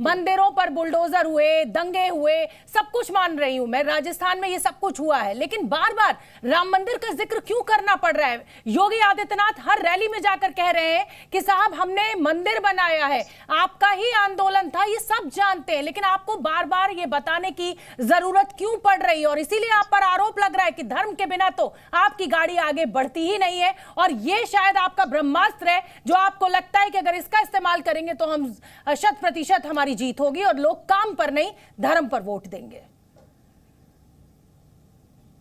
मंदिरों पर बुलडोजर हुए, दंगे हुए, सब कुछ मान रही हूं मैं, राजस्थान में ये सब कुछ हुआ है, लेकिन बार बार राम मंदिर का जिक्र क्यों करना पड़ रहा है? योगी आदित्यनाथ हर रैली में जाकर कह रहे हैं कि साहब हमने मंदिर बनाया है, आपका ही आंदोलन था, ये सब जानते हैं, लेकिन आपको बार बार ये बताने की जरूरत क्यों पड़ रही है? और इसीलिए आप पर आरोप लग रहा है कि धर्म के बिना तो आपकी गाड़ी आगे बढ़ती ही नहीं है, और ये शायद आपका ब्रह्मास्त्र है जो आपको लगता है कि अगर इसका इस्तेमाल करेंगे तो हम 100% हमारी जीत होगी और लोग काम पर नहीं धर्म पर वोट देंगे।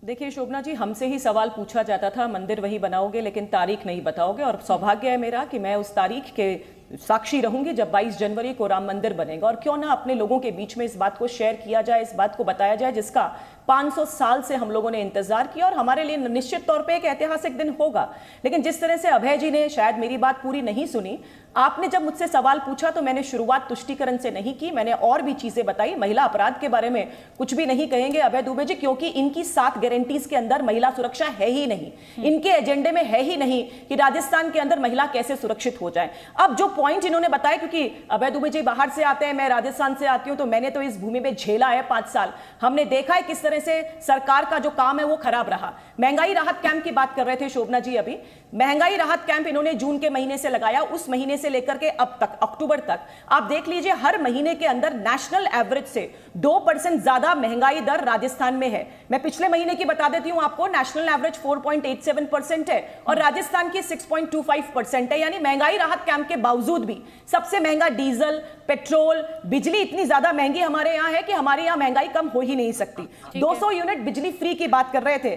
देखिए शोभना जी, हमसे ही सवाल पूछा जाता था मंदिर वही बनाओगे लेकिन तारीख नहीं बताओगे, और सौभाग्य है मेरा कि मैं उस तारीख के साक्षी रहूंगी जब 22 जनवरी को राम मंदिर बनेगा। और क्यों ना अपने लोगों के बीच में इस बात को शेयर किया जाए, इस बात को बताया जाए जिसका 500 साल से हम लोगों ने इंतजार किया, और हमारे लिए निश्चित तौर पे एक ऐतिहासिक दिन होगा। लेकिन जिस तरह से अभय जी ने शायद मेरी बात पूरी नहीं सुनी, आपने जब मुझसे सवाल पूछा तो मैंने शुरुआत तुष्टीकरण से नहीं की, मैंने और भी चीजें बताई। महिला अपराध के बारे में कुछ भी नहीं कहेंगे अभय दुबे जी, क्योंकि इनकी 7 गारंटीज के अंदर महिला सुरक्षा है ही नहीं, इनके एजेंडे में है ही नहीं कि राजस्थान के अंदर महिला कैसे सुरक्षित हो जाए। अब जो पॉइंट इन्होंने बताया, क्योंकि अभय दुबे जी बाहर से आते हैं, मैं राजस्थान से आती हूं, तो मैंने तो इस भूमि में झेला है 5 साल, हमने देखा है किस तरह से सरकार का जो काम है वो खराब रहा। महंगाई राहत कैंप की बात कर रहे थे शोभना जी, अभी महंगाई राहत कैंप इन्होंने जून के महीने से लगाया, उस महीने से लेकर के अब तक अक्टूबर तक आप देख लीजिए, हर महीने के अंदर नेशनल एवरेज से 2% ज्यादा महंगाई दर राजस्थान में है। मैं पिछले महीने की बता देती हूं आपको, नेशनल एवरेज 4.87% है और राजस्थान की 6.25% है। यानी महंगाई राहत कैंप के बावजूद भी सबसे महंगा डीजल, पेट्रोल, बिजली इतनी ज्यादा महंगी हमारे यहां है कि हमारे यहां महंगाई कम हो ही नहीं सकती। 200 यूनिट बिजली फ्री की बात कर रहे थे।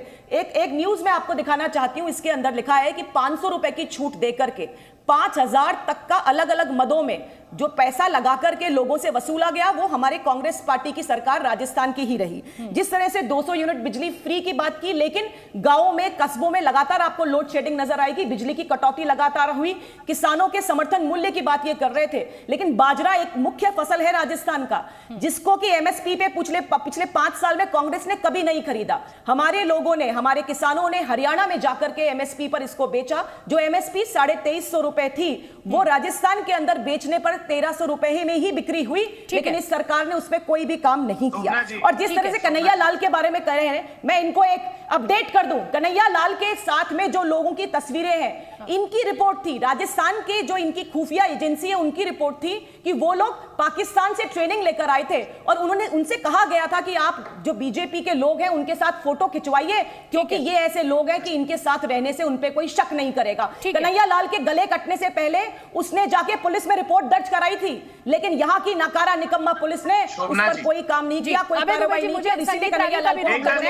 एक न्यूज में आपको दिखाना चाहती हूं, इसके अंदर लिखा है कि 500 रुपए की छूट देकर के 5000 तक का अलग अलग मदों में जो पैसा लगा करके लोगों से वसूला गया, वो हमारे कांग्रेस पार्टी की सरकार राजस्थान की ही रही। जिस तरह से 200 यूनिट बिजली फ्री की बात की, लेकिन गांवों में, कस्बों में लगातार आपको लोड शेडिंग नजर आएगी, बिजली की कटौती लगातार हुई। किसानों के समर्थन मूल्य की बात ये कर रहे थे, लेकिन बाजरा एक मुख्य फसल है राजस्थान का, जिसको कि एमएसपी पे पिछले 5 साल में कांग्रेस ने कभी नहीं खरीदा। हमारे लोगों ने, हमारे किसानों ने हरियाणा में जाकर के एमएसपी पर इसको बेचा। जो एमएसपी 2350 रुपए थी, वो राजस्थान के अंदर बेचने पर 1300 रुपए ही में ही बिक्री हुई, लेकिन इस सरकार ने उस पर कोई भी काम नहीं किया। और जिस तरह से कन्हैया लाल के बारे में कह रहे हैं, मैं इनको एक अपडेट कर दूं, कन्हैया लाल के साथ में जो लोगों की तस्वीरें हैं, इनकी रिपोर्ट थी, राजस्थान के जो इनकी खुफिया एजेंसी है उनकी रिपोर्ट थी कि वो लोग पाकिस्तान से ट्रेनिंग लेकर आए थे और उनसे कहा गया था कि आप जो बीजेपी के लोग हैं उनके साथ फोटो खिंचवाइए, क्योंकि ये ऐसे लोग हैं कि इनके साथ रहने से उन पे कोई शक नहीं करेगा। कन्हैया लाल के गले कटने से पहले उसने जाके पुलिस में रिपोर्ट दर्ज कराई थी, लेकिन यहाँ की नकारा निकम्मा पुलिस ने उस पर कोई काम नहीं किया, कोई कार्रवाई नहीं की। इसीलिए कन्हैया लाल को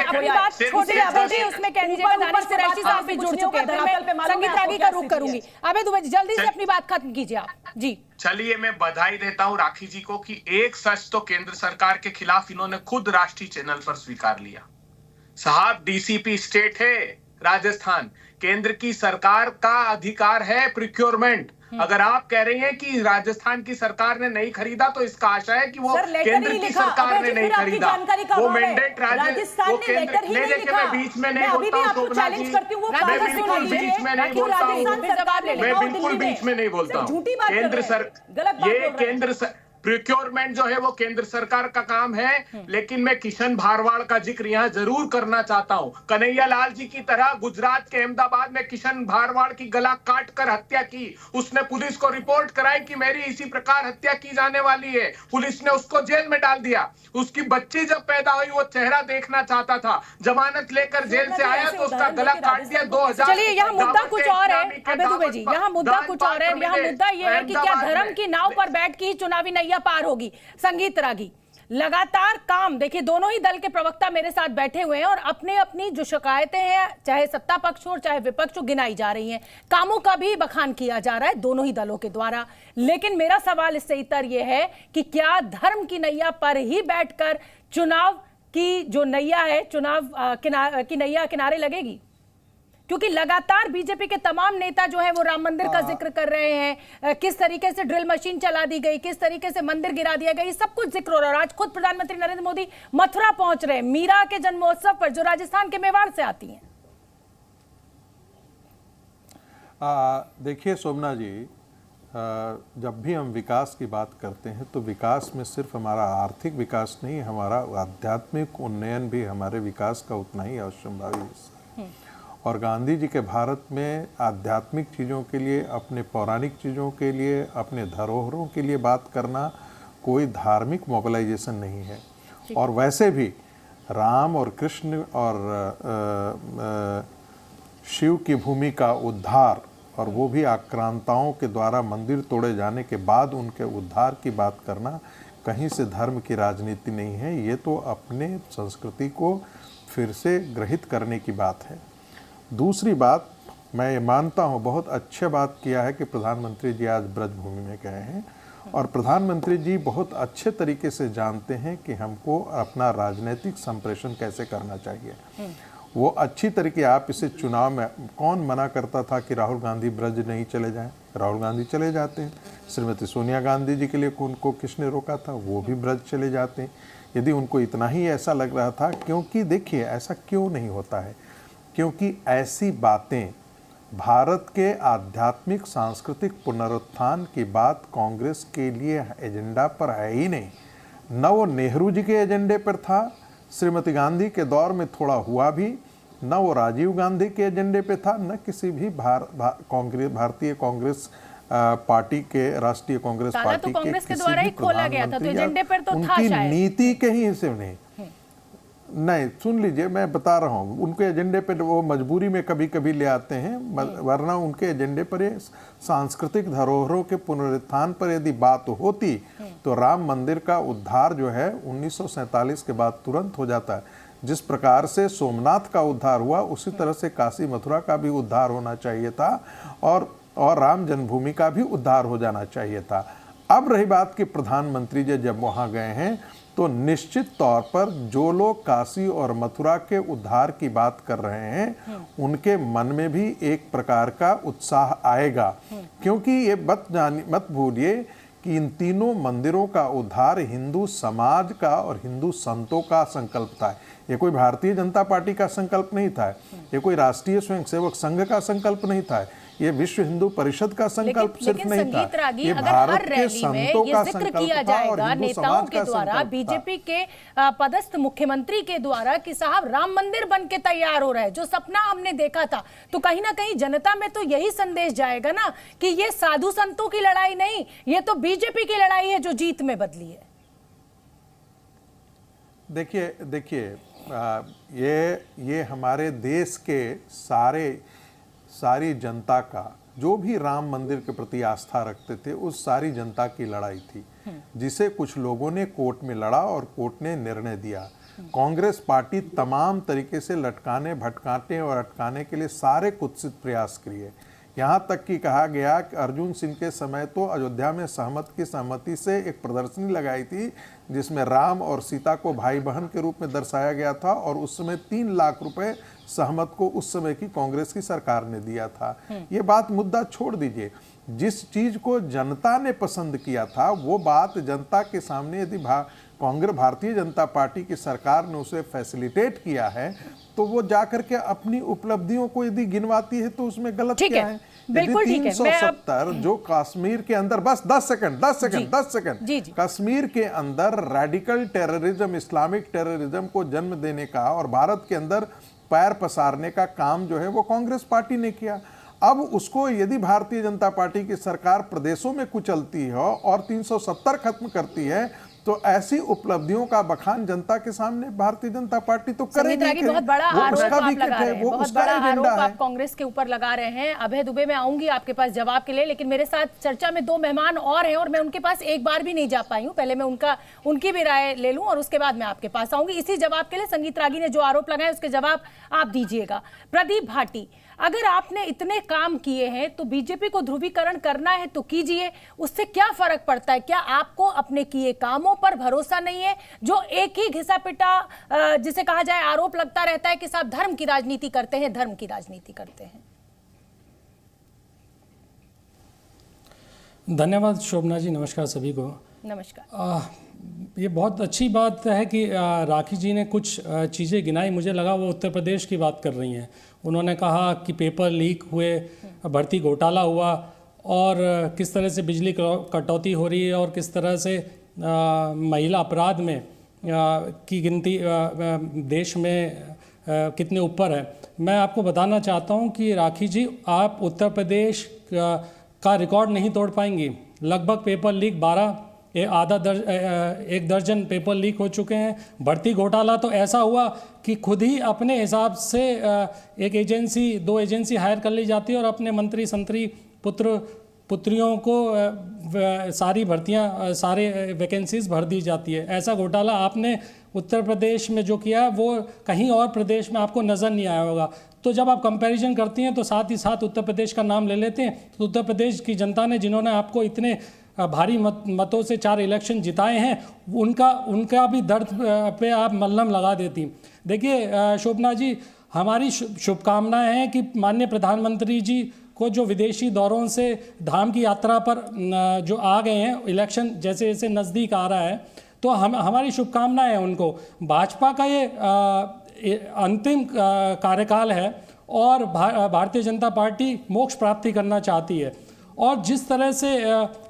अपनी बात छोटी अभय, उसमें कह दीजिएगा, दानिश कुरैशी साहब भी जुड़ चुके हैं, मैं संगीत रागी का रुख करूंगी। अभय दुबे जल्दी से अपनी बात खत्म कीजिए आप जी। चलिए, मैं बधाई देता हूं राखी जी को कि एक सच तो केंद्र सरकार के खिलाफ इन्होंने खुद राष्ट्रीय चैनल पर स्वीकार लिया। साहब, डीसीपी स्टेट है राजस्थान, केंद्र की सरकार का अधिकार है प्रोक्योरमेंट। अगर आप कह रहे हैं कि राजस्थान की सरकार ने नहीं खरीदा, तो इसका आशा है कि वो केंद्र की सरकार ने नहीं खरीदा, वो मैंडेट राजस्थान वो केंद्र ने। देखिए, मैं बीच में नहीं बोलता हूँ शोभना जी, मैं बिल्कुल बीच में नहीं बोलता हूँ, मैं बिल्कुल बीच में नहीं बोलता हूँ। केंद्र प्रोक्योरमेंट जो है वो केंद्र सरकार का काम है, लेकिन मैं किशन भारवाड़ का जिक्र यहाँ जरूर करना चाहता हूँ। कन्हैया लाल जी की तरह गुजरात के अहमदाबाद में किशन भारवाड़ की गला काट कर हत्या की, उसने पुलिस को रिपोर्ट कराई कि मेरी इसी प्रकार हत्या की जाने वाली है, पुलिस ने उसको जेल में डाल दिया। उसकी बच्ची जब पैदा हुई वो चेहरा देखना चाहता था, जमानत लेकर जेल से आया तो उसका गला काट दिया 2000। चलिए, यहाँ मुद्दा कुछ और है अभय दुबे जी, यहाँ मुद्दा कुछ और है। यहाँ मुद्दा ये है कि क्या धर्म की नाव पर बैठ के चुनावी नैया पार होगी? संगीत रागी, लगातार काम देखिए, दोनों ही दल के प्रवक्ता मेरे साथ बैठे हुए हैं और अपने अपनी जो शिकायतें हैं, चाहे सत्ता पक्ष हो चाहे विपक्ष हो, गिनाई जा रही हैं। कामों का भी बखान किया जा रहा है दोनों ही दलों के द्वारा। लेकिन मेरा सवाल इससे इतर यह है कि क्या धर्म की नैया पर ही बैठकर चुनाव की जो नैया है, चुनाव की नैया किनारे लगेगी? क्योंकि लगातार बीजेपी के तमाम नेता जो है वो राम मंदिर का जिक्र कर रहे हैं, किस तरीके से ड्रिल मशीन चला दी गई, किस तरीके से मंदिर गिरा दिया गया, सब कुछ जिक्र हो रहा है। आज खुद प्रधानमंत्री नरेंद्र मोदी मथुरा पहुंच रहे हैं, मीरा के जन्मोत्सव पर, जो राजस्थान के मेवाड़ से आती हैं। देखिए शोभना जी, जब भी हम विकास की बात करते हैं तो विकास में सिर्फ हमारा आर्थिक विकास नहीं, हमारा आध्यात्मिक उन्नयन भी हमारे विकास का उतना ही अवश्यंभावी हिस्सा है। और गांधी जी के भारत में आध्यात्मिक चीज़ों के लिए, अपने पौराणिक चीज़ों के लिए, अपने धरोहरों के लिए बात करना कोई धार्मिक मोबिलाइजेशन नहीं है। और वैसे भी राम और कृष्ण और शिव की भूमि का उद्धार, और वो भी आक्रांताओं के द्वारा मंदिर तोड़े जाने के बाद उनके उद्धार की बात करना कहीं से धर्म की राजनीति नहीं है। ये तो अपने संस्कृति को फिर से ग्रहित करने की बात है। दूसरी बात, मैं ये मानता हूँ बहुत अच्छा बात किया है कि प्रधानमंत्री जी आज ब्रजभूमि में गए हैं, और प्रधानमंत्री जी बहुत अच्छे तरीके से जानते हैं कि हमको अपना राजनीतिक संप्रेषण कैसे करना चाहिए। वो अच्छी तरीके, आप इसे चुनाव में, कौन मना करता था कि राहुल गांधी ब्रज नहीं चले जाएं? राहुल गांधी चले जाते हैं। श्रीमती सोनिया गांधी जी के लिए उनको किसने रोका था? वो भी ब्रज चले जाते हैं। यदि उनको इतना ही ऐसा लग रहा था, क्योंकि देखिए ऐसा क्यों नहीं होता है, क्योंकि ऐसी बातें, भारत के आध्यात्मिक सांस्कृतिक पुनरुत्थान की बात कांग्रेस के लिए एजेंडा पर है ही नहीं। न वो नेहरू जी के एजेंडे पर था, श्रीमती गांधी के दौर में थोड़ा हुआ भी, न वो राजीव गांधी के एजेंडे पे था, न किसी भी भारतीय कांग्रेस पार्टी के, राष्ट्रीय कांग्रेस पार्टी तो कांग्रेस के द्वारा ही खोला गया था, तो एजेंडे पर तो था उनकी शायद। नीति के ही हिस्से नहीं, सुन लीजिए, मैं बता रहा हूँ, उनके एजेंडे पर वो मजबूरी में कभी कभी ले आते हैं, वरना उनके एजेंडे पर ये सांस्कृतिक धरोहरों के पुनरुत्थान पर यदि बात होती तो राम मंदिर का उद्धार जो है 1947 के बाद तुरंत हो जाता है। जिस प्रकार से सोमनाथ का उद्धार हुआ, उसी तरह से काशी मथुरा का भी उद्धार होना चाहिए था, और राम जन्मभूमि का भी उद्धार हो जाना चाहिए था। अब रही बात कि प्रधानमंत्री जी जब वहाँ गए हैं, तो निश्चित तौर पर जो लोग काशी और मथुरा के उद्धार की बात कर रहे हैं, उनके मन में भी एक प्रकार का उत्साह आएगा, क्योंकि ये मत भूलिए कि इन तीनों मंदिरों का उद्धार हिंदू समाज का और हिंदू संतों का संकल्प था। ये कोई भारतीय जनता पार्टी का संकल्प नहीं था, ये कोई राष्ट्रीय स्वयंसेवक संघ का संकल्प नहीं था, ये विश्व हिंदू परिषद का संकल्प सिर्फ नहीं था, ये भारत के संतों का संकल्प था और हिंदू समाज का द्वारा, बीजेपी के पदस्थ मुख्यमंत्री के द्वारा कि साहब राम मंदिर बन के तैयार हो रहा है, जो सपना हमने देखा था। तो कहीं ना कहीं जनता में तो यही संदेश जाएगा ना कि ये साधु संतों की लड़ाई नहीं, ये तो बीजेपी की लड़ाई है जो जीत में बदली है। देखिए ये हमारे देश के सारी जनता का, जो भी राम मंदिर के प्रति आस्था रखते थे, उस सारी जनता की लड़ाई थी, जिसे कुछ लोगों ने कोर्ट में लड़ा और कोर्ट ने निर्णय दिया। कांग्रेस पार्टी तमाम तरीके से लटकाने, भटकाने और अटकाने के लिए सारे कुत्सित प्रयास किए। यहाँ तक कि कहा गया कि अर्जुन सिंह के समय तो अयोध्या में सहमति से एक प्रदर्शनी लगाई थी, जिसमें राम और सीता को भाई बहन के रूप में दर्शाया गया था, और उस समय 3 लाख रुपए सहमत को उस समय की कांग्रेस की सरकार ने दिया था। ये बात मुद्दा छोड़ दीजिए, जिस चीज को जनता ने पसंद किया था वो बात जनता के सामने यदि भारतीय जनता पार्टी की सरकार ने उसे फैसिलिटेट किया है, तो वो जाकर के अपनी उपलब्धियों को यदि गिनवाती है तो उसमें गलत क्या है? बिल्कुल ठीक है। 370 जो कश्मीर के अंदर, बस 10 सेकंड, कश्मीर के अंदर रेडिकल टेररिज्म, इस्लामिक टेररिज्म को जन्म देने का और भारत के अंदर पैर पसारने का काम जो है वो कांग्रेस पार्टी ने किया। अब उसको यदि भारतीय जनता पार्टी की सरकार प्रदेशों में कुचलती है और 370 खत्म करती है, तो ऐसी उपलब्धियों का बखान जनता के सामने भारतीय जनता पार्टी तो करेगी। बहुत बड़ा आरोप आप लगा रहे हैं, बहुत बड़ा आरोप आप कांग्रेस के ऊपर लगा रहे हैं। अभय दुबे, मैं आऊंगी आपके पास जवाब के लिए, लेकिन मेरे साथ चर्चा में 2 मेहमान और हैं और मैं उनके पास एक बार भी नहीं जा पाई हूं। पहले मैं उनकी भी राय ले लूं और उसके बाद मैं आपके पास आऊंगी। इसी जवाब के लिए संगीत रागी ने जो आरोप लगाए उसके जवाब आप दीजिएगा। प्रदीप भाटी, अगर आपने इतने काम किए हैं तो बीजेपी को ध्रुवीकरण करना है तो कीजिए, उससे क्या फर्क पड़ता है? क्या आपको अपने किए कामों पर भरोसा नहीं है? जो एक ही घिसा पिटा जिसे कहा जाए आरोप लगता रहता है कि साहब धर्म की राजनीति करते हैं, धर्म की राजनीति करते हैं। धन्यवाद शोभना जी, नमस्कार सभी को। नमस्कार। ये बहुत अच्छी बात है कि राखी जी ने कुछ चीज़ें गिनाई, मुझे लगा वो उत्तर प्रदेश की बात कर रही हैं। उन्होंने कहा कि पेपर लीक हुए, भर्ती घोटाला हुआ, और किस तरह से बिजली कटौती हो रही है और किस तरह से महिला अपराध में की गिनती देश में कितने ऊपर है। मैं आपको बताना चाहता हूं कि राखी जी, आप उत्तर प्रदेश का रिकॉर्ड नहीं तोड़ पाएंगी। लगभग पेपर लीक 1 दर्जन पेपर लीक हो चुके हैं। भर्ती घोटाला तो ऐसा हुआ कि खुद ही अपने हिसाब से एक एजेंसी 2 एजेंसी हायर कर ली जाती है और अपने मंत्री संतरी पुत्रियों को सारी भर्तियां सारे वैकेंसीज भर दी जाती है। ऐसा घोटाला आपने उत्तर प्रदेश में जो किया वो कहीं और प्रदेश में आपको नज़र नहीं आया होगा। तो जब आप कंपैरिजन करती हैं तो साथ ही साथ उत्तर प्रदेश का नाम ले लेते हैं। तो उत्तर प्रदेश की जनता ने, जिन्होंने आपको इतने भारी मतों से 4 इलेक्शन जिताए हैं, उनका भी दर्द पे आप मल्हम लगा देती। देखिए शोभना जी, हमारी शुभकामनाएं हैं कि माननीय प्रधानमंत्री जी को जो विदेशी दौरों से धाम की यात्रा पर जो आ गए हैं, इलेक्शन जैसे जैसे नज़दीक आ रहा है, तो हमारी शुभकामनाएं हैं उनको। भाजपा का ये अंतिम कार्यकाल है और भारतीय जनता पार्टी मोक्ष प्राप्ति करना चाहती है। और जिस तरह से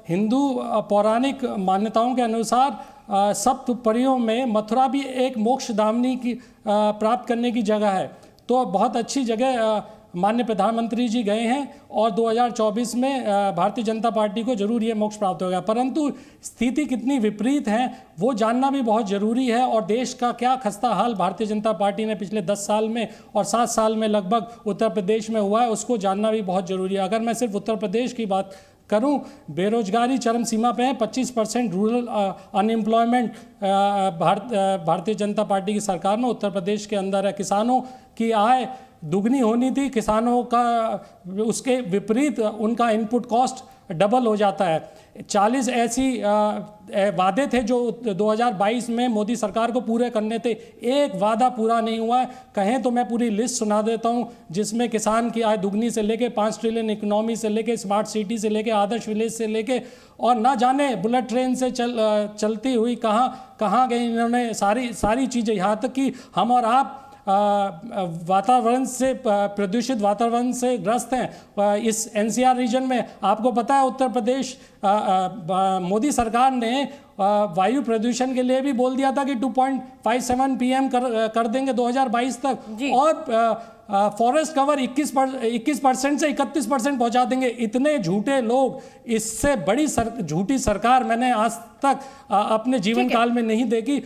हिंदू पौराणिक मान्यताओं के अनुसार सप्त परियों में मथुरा भी एक मोक्ष धामनी की प्राप्त करने की जगह है। तो बहुत अच्छी जगह माननीय प्रधानमंत्री जी गए हैं और 2024 में भारतीय जनता पार्टी को जरूर ये मोक्ष प्राप्त होगा। परंतु स्थिति कितनी विपरीत है वो जानना भी बहुत ज़रूरी है। और देश का क्या खस्ता हाल भारतीय जनता पार्टी ने पिछले 10 साल में और 7 साल में लगभग उत्तर प्रदेश में हुआ है, उसको जानना भी बहुत ज़रूरी है। अगर मैं सिर्फ उत्तर प्रदेश की बात करूं, बेरोजगारी चरम सीमा पे है। 25% rural unemployment Bharatiya Janata party की सरकार में उत्तर प्रदेश के अंदर है। किसानों की आय दुगनी होनी थी, किसानों का उसके विपरीत उनका इनपुट कॉस्ट डबल हो जाता है। 40 ऐसी वादे थे जो 2022 में मोदी सरकार को पूरे करने थे, एक वादा पूरा नहीं हुआ है। कहें तो मैं पूरी लिस्ट सुना देता हूं, जिसमें किसान की आय दुगनी से लेके 5 ट्रिलियन इकोनॉमी से लेके स्मार्ट सिटी से लेके आदर्श विलेज से लेके और ना जाने बुलेट ट्रेन से चलती हुई कहाँ गई इन्होंने सारी चीज़ें। यहाँ तक कि हम और आप वातावरण से प्रदूषित वातावरण से ग्रस्त हैं। इस एनसीआर रीजन में आपको पता है उत्तर प्रदेश मोदी सरकार ने वायु प्रदूषण के लिए भी बोल दिया था कि 2.57 PM कर देंगे 2022 तक और फॉरेस्ट कवर 21% से 31% पहुंचा देंगे। इतने झूठे लोग, इससे बड़ी झूठी सरकार मैंने आज तक अपने जीवन काल में नहीं देखी।